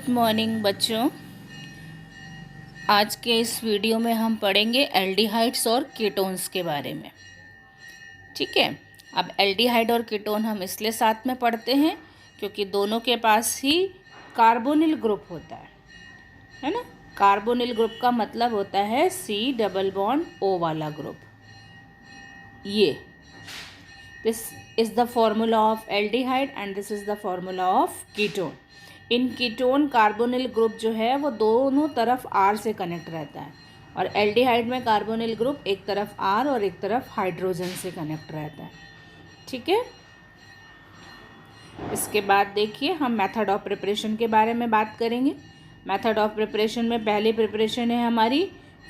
Good morning बच्चों। आज के इस वीडियो में हम पढ़ेंगे एल्डिहाइड्स और कीटोन्स के बारे में। ठीक है। अब एल्डिहाइड और कीटोन हम इसलिए साथ में पढ़ते हैं क्योंकि दोनों के पास ही कार्बोनिल ग्रुप होता है ना। कार्बोनिल ग्रुप का मतलब होता है C डबल बॉन्ड O वाला ग्रुप। ये this is the formula of aldehyde and this is the formula of ketone. In ketone carbonyl group जो है वो दोनों तरफ R से कनेक्ट रहता है और एल्डिहाइड में कार्बोनिल ग्रुप एक तरफ R और एक तरफ हाइड्रोजन से कनेक्ट रहता है। ठीक है। इसके बाद देखिए हम मेथड ऑफ प्रिपरेशन के बारे में बात करेंगे। मेथड ऑफ प्रिपरेशन में पहली प्रिपरेशन है हमारी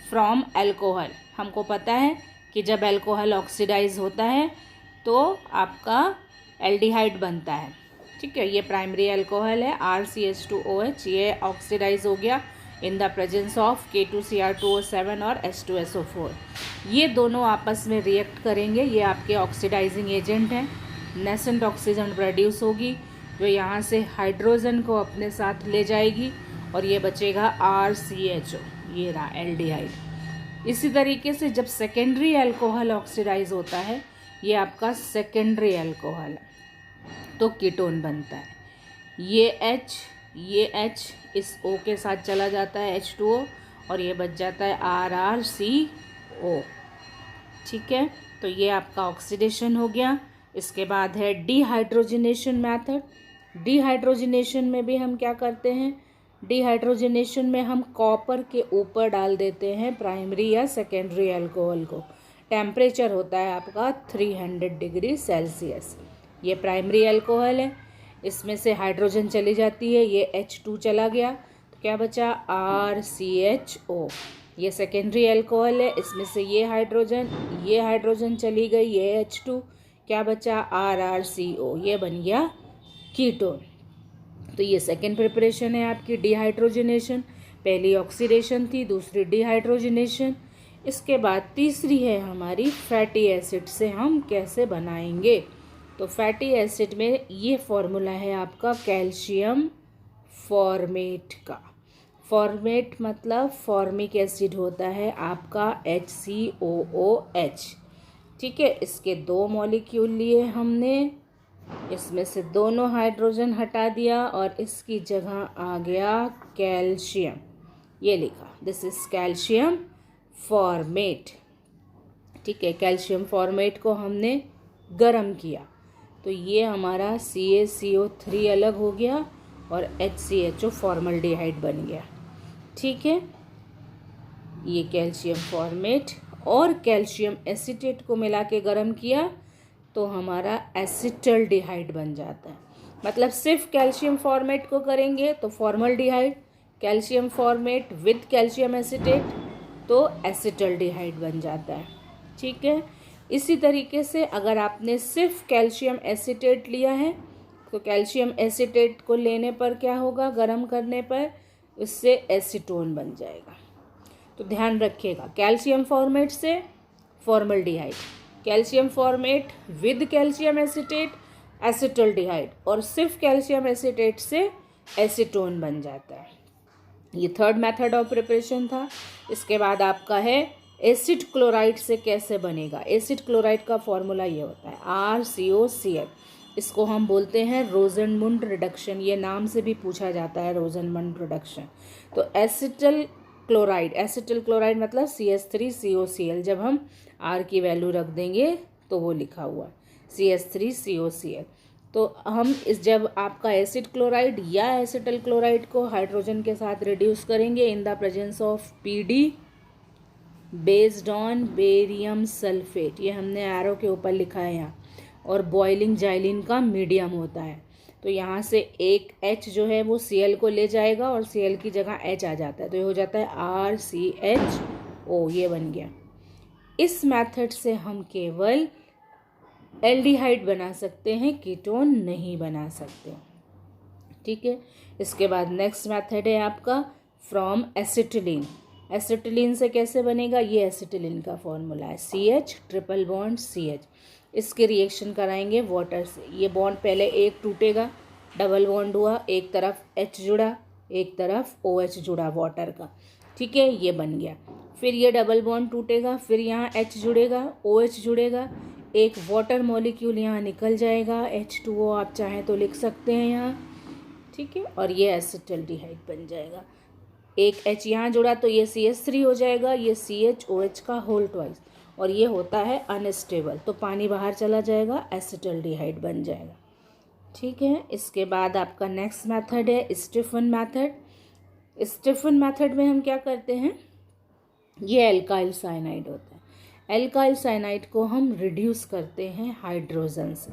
फ्रॉम अल्कोहल। हमको पता है कि जब अल्कोहल ऑक्सीडाइज होता है तो आपका एल्डिहाइड बनता है। ठीक है। ये प्राइमरी अल्कोहल है RCH2OH। ये ऑक्सीडाइज हो गया in the presence of K2Cr2O7 और H2SO4। ये दोनों आपस में रिएक्ट करेंगे। ये आपके ऑक्सीडाइजिंग एजेंट हैं। नेसेंट ऑक्सीजन प्रोड्यूस होगी जो यहाँ से हाइड्रोजन को अपने साथ ले जाएगी और ये बचेगा RCHO। ये रहा एल्डिहाइड। इसी तरीके से जब सेकेंडरी अल्कोहल ऑक्सीडाइज होता है ये आपका सेकेंडरी अल्कोहल है तो कीटोन बनता है। ये H इस O के साथ चला जाता है H2O और ये बच जाता है RrCO। ठीक है। तो ये आपका ऑक्सीडेशन हो गया। इसके बाद है डिहाइड्रोजनेशन मेथड। डिहाइड्रोजनेशन में भी हम क्या करते हैं, डिहाइड्रोजनेशन में हम कॉपर के ऊपर डाल देते हैं प्राइमरी या सेकेंडरी अल्कोहल को। टेम्परेचर होता है आपका 300 डिग्री सेल्सियस। ये प्राइमरी अल्कोहल है। इसमें से हाइड्रोजन चली जाती है, ये H2 चला गया तो क्या बचा RCHO। ये सेकेंडरी अल्कोहल है। इसमें से ये हाइड्रोजन चली गई, ये H2 क्या बचा RrCO। ये बन गया कीटोन। तो ये सेकेंड प्रिपरेशन है आपकी डिहाइड्रोजनेशन। पहली ऑक्सीडेशन थी, दूसरी डिहाइड्रोजनेशन। इसके बाद तीसरी है हमारी फैटी एसिड से हम कैसे बनाएंगे। तो फैटी एसिड में ये फॉर्मूला है आपका कैल्शियम फॉर्मेट का। फॉर्मेट मतलब फॉर्मिक एसिड होता है आपका HCOOH। ठीक है। इसके 2 मॉलिक्यूल लिए हमने, इसमें से दोनों हाइड्रोजन हटा दिया और इसकी जगह आ गया कैल्शियम। ये लिखा दिस इज कैल्शियम फॉर्मेट। ठीक है। कैल्शियम फॉर्मेट को हमने गरम किया तो ये हमारा CaCO3 अलग हो गया और HCHO फॉर्मल्डिहाइड बन गया। ठीक है। ये कैल्शियम फॉर्मेट और कैल्शियम एसीटेट को मिला के गरम किया तो हमारा एसिटल्डिहाइड बन जाता है। मतलब सिर्फ कैल्शियम फॉर्मेट को करेंगे तो formaldehyde, calcium formate with calcium acetate तो एसिटल्डिहाइड बन जाता है। ठीक है। इसी तरीके से अगर आपने सिर्फ कैल्शियम एसीटेट लिया है तो कैल्शियम एसीटेट को लेने पर क्या होगा, गर्म करने पर उससे एसीटोन बन जाएगा। तो ध्यान रखिएगा कैल्शियम फॉर्मेट से formaldehyde, calcium formate with calcium acetate acetaldehyde और सिर्फ कैल्शियम एसीटेट से एसीटोन बन जाता है। ये थर्ड मेथड ऑफ प्रिपरेशन था। इसके बाद आपका है एसिड क्लोराइड से कैसे बनेगा। एसिड क्लोराइड का फॉर्मूला ये होता है RCOCl। इसको हम बोलते हैं रोजनमुंड रिडक्शन। ये नाम से भी पूछा जाता है रोजनमुंड रिडक्शन। तो एसिटल क्लोराइड मतलब CH3COCl। जब हम R की वैल्यू रख देंगे तो वो लिखा हुआ CH3COCl। तो हम जब आपका एसिड क्लोराइड या एसिटल क्लोराइड को हाइड्रोजन के साथ रिड्यूस करेंगे in the presence of PD based on barium sulphate, ये हमने एरो के ऊपर लिखा है यहाँ, और बॉइलिंग जाइलिन का मीडियम होता है तो यहाँ से एक H जो है वो Cl को ले जाएगा और Cl की जगह H आ जाता है तो ये हो जाता है RCHO। ये बन गया। इस मेथड से हम केवल एल्डिहाइड बना सकते हैं, कीटोन नहीं बना सकते। ठीक है। इसके बाद नेक्स्ट मेथड है आपका फ्रॉम एसिटिलीन। एसिटिलीन से कैसे बनेगा, ये एसिटिलीन का फॉर्मूला है CH ट्रिपल बॉन्ड CH। इसके रिएक्शन कराएंगे वाटर से। ये बॉन्ड पहले एक टूटेगा, डबल बॉन्ड हुआ, एक तरफ H जुड़ा एक तरफ OH जुड़ा वाटर का, ठीक है, ये बन गया। फिर ये डबल बॉन्ड टूटेगा, फिर यहाँ H जुड़ेगा, OH जुड़ेगा, एक वाटर मॉलिक्यूल यहाँ निकल जाएगा, H2O आप चाहें तो लिख सकते हैं यहाँ, ठीक है, और ये एसिटल्डिहाइड बन जाएगा। एक H यहाँ जुड़ा तो ये CH3 हो जाएगा, ये CHOH का होल ट्वाइस, और ये होता है अनस्टेबल, तो पानी बाहर चला जाएगा, एसिटल्डिहाइड बन जाएगा, ठीक है। इसके बाद आपका नेक्स्ट मेथड है स्टीफन मेथड। स्टीफन मेथड में हम क्या करते हैं, ये एल्काइल साइनाइड होता है। एल्काइल साइनाइड को हम रिड्यूस करते हैं हाइड्रोजन से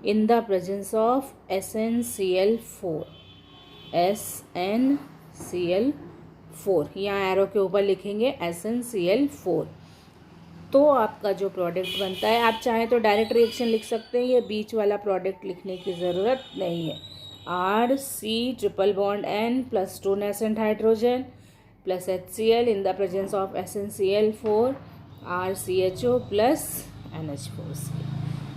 in the presence of SnCl4। SnCl4 यहाँ एरो के ऊपर लिखेंगे SnCl4। तो आपका जो प्रोडक्ट बनता है, आप चाहें तो डायरेक्ट रिएक्शन लिख सकते हैं, ये बीच वाला प्रोडक्ट लिखने की ज़रूरत नहीं है। RC triple bond N plus 2 nascent hydrogen plus HCl in the presence of SnCl4 RCHO plus NH4C।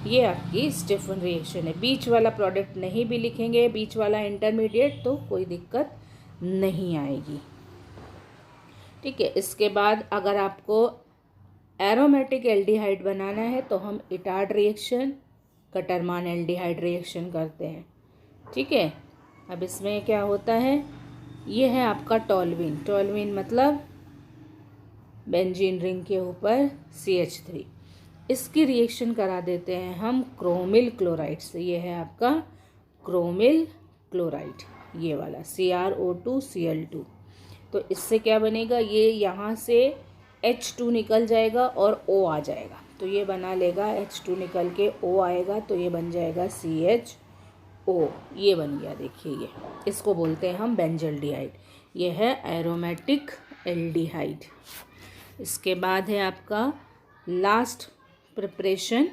ये आपकी स्टीफन रिएक्शन है। बीच वाला प्रोडक्ट नहीं भी लिखेंगे, बीच वाला इंटरमीडिएट, तो कोई दिक्कत नहीं आएगी, ठीक है। इसके बाद अगर आपको एरोमेटिक एल्डिहाइड बनाना है तो हम इटार्ड रिएक्शन, कटरमान एल्डिहाइड रिएक्शन करते हैं, ठीक है। अब इसमें क्या होता है, ये है आपका टोल्यूइन। टोल्यूइन मतलब बेंजीन रिंग के ऊपर CH3। इसकी रिएक्शन करा देते हैं हम क्रोमिल क्लोराइड से। ये है आपका क्रोमिल क्लोराइड, ये वाला CrO2Cl2। तो इससे क्या बनेगा, ये यहाँ से H2 निकल जाएगा और O आ जाएगा, तो ये बना लेगा, H2 निकल के O आएगा तो ये बन जाएगा CHO। ये बन गया, देखिए ये, इसको बोलते हैं हम बेंजल्डिहाइड। ये है एरोमेटिक एल्डिहाइड। इसके बाद है आपका लास्ट प्रिपरेशन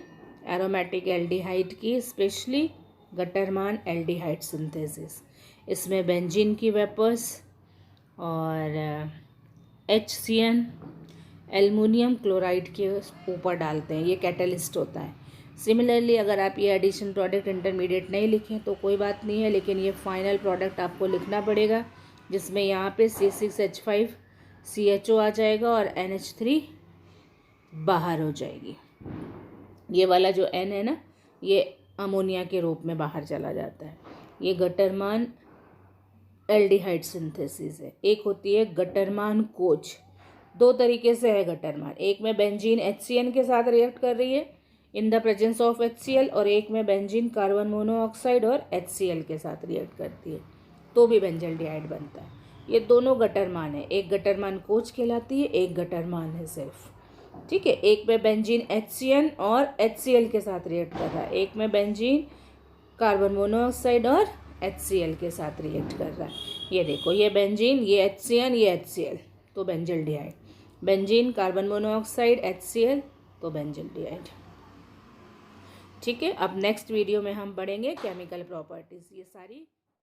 एरोमेटिक एल्डिहाइड की, स्पेशली गटरमान एल्डिहाइड सिंथेसिस। इसमें बेंजीन की वेपर्स और HCN एल्युमिनियम क्लोराइड के ऊपर डालते हैं, ये कैटलिस्ट होता है। सिमिलरली अगर आप ये एडिशन प्रोडक्ट इंटरमीडिएट नहीं लिखें तो कोई बात नहीं है, लेकिन ये फाइनल प्रोडक्ट आपको लिखना पड़ेगा, जिसमें यहाँ पे C6H5CHO आ जाएगा और NH3 बाहर हो जाएगी। ये वाला जो N है ना, ये अमोनिया के रूप में बाहर चला जाता है। ये गटरमान एल्डिहाइड सिंथेसिस है। एक होती है गटरमान कोच, दो तरीके से है गटरमान, एक में बेंजीन HCN के साथ रिएक्ट कर रही है in the presence of HCl, और एक में बेंजीन कार्बन मोनोऑक्साइड और HCl के साथ रिएक्ट करती है, तो भी बेंजल्डिहाइड बनता है। ये दोनों गटरमान है, एक गटरमान कोच कहलाती है, एक गटरमान है सिर्फ, ठीक है। एक में बेंजीन HCN और HCl के साथ रिएक्ट कर रहा है, एक में बेंजीन कार्बन मोनोऑक्साइड और HCl के साथ रिएक्ट कर रहा है। ये देखो, ये बेंजीन, ये HCN, ये HCl, तो benzaldehyde. Benzene carbon monoxide HCl, तो बेंजल्डिहाइड, ठीक है। अब नेक्स्ट वीडियो में हम पढ़ेंगे केमिकल प्रॉपर्टीज, ये सारी